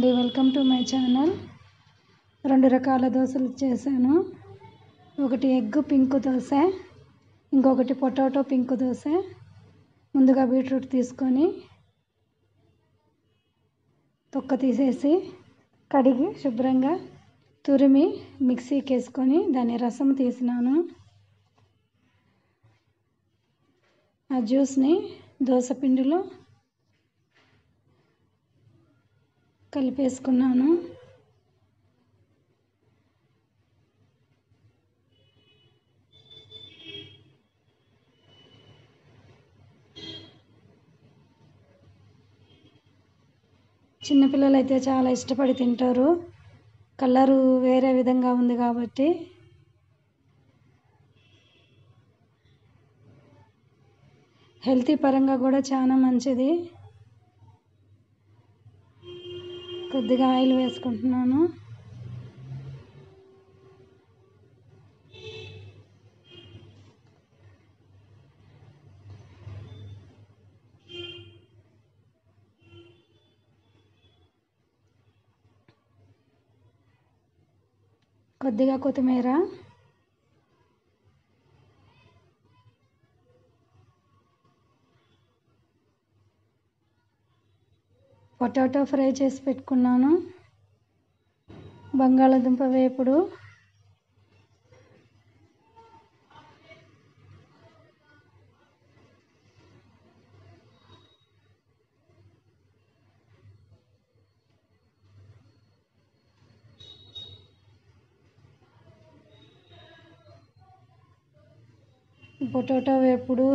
Welcome to my channel. 2 రకాల దోశలు చేశాను. ఒకటి ఎగ్ పింక్ దోశ, ఇంకొకటి పొటాటో పింక్ దోశ. ముందుగా బీట్రూట్ తీసుకొని తొక్క తీసేసి కడిగి శుభ్రంగా తురిమి మిక్సీకి వేసుకొని దాని రసం తీసినాను. ఆ జ్యూస్ని దోశ పిండిలో కలిపేసుకున్నాను. చిన్నపిల్లలు అయితే చాలా ఇష్టపడి తింటారు. కలరు వేరే విధంగా ఉంది కాబట్టి హెల్తీ పరంగా కూడా చాలా మంచిది. కొద్దిగా ఆయిల్ వేసుకుంటున్నాను. కొద్దిగా కొత్తిమీర, పొటాటో ఫ్రై చేసి పెట్టుకున్నాను, బంగాళాదుంప వేపుడు, పొటాటో వేపుడు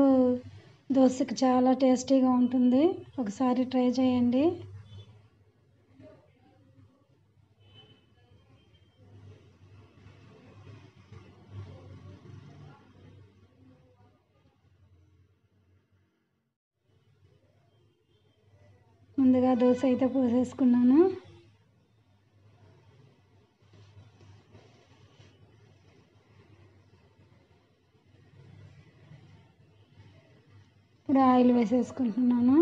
దోశకి చాలా టేస్టీగా ఉంటుంది. ఒకసారి ట్రై చేయండి. ముందుగా దోశ అయితే పోసేసుకున్నాను. ఇప్పుడు ఆయిల్ వేసేసుకుంటున్నాను.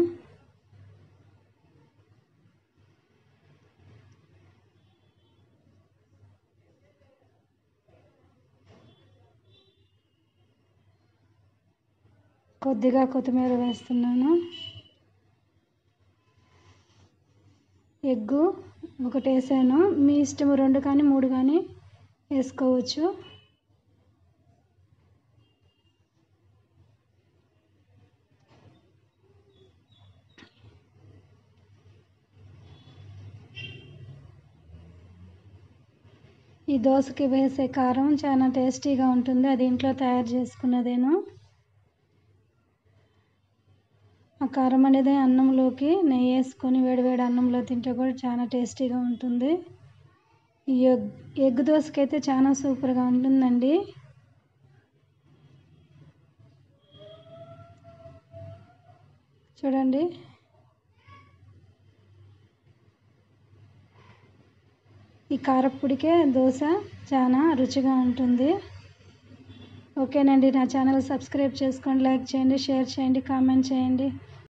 కొద్దిగా కొత్తిమీర వేస్తున్నాను. ఎగ్గు ఒకటి వేసాను. మీ ఇష్టం 2 కానీ 3 కానీ వేసుకోవచ్చు. ఈ దోశకి వేసే కారం చాలా టేస్టీగా ఉంటుంది. అది ఇంట్లో తయారు చేసుకున్నదేను. ఆ కారం అనేది అన్నంలోకి నెయ్యి వేసుకొని వేడివేడి అన్నంలో తింటే కూడా చాలా టేస్టీగా ఉంటుంది. ఈ ఎగ్ దోశకి అయితే చాలా సూపర్గా ఉంటుందండి. చూడండి, ఈ కారప్పొడికే దోశ చాలా రుచిగా ఉంటుంది. ఓకేనండి, నా ఛానల్ సబ్స్క్రైబ్ చేసుకోండి, లైక్ చేయండి, షేర్ చేయండి, కామెంట్ చేయండి.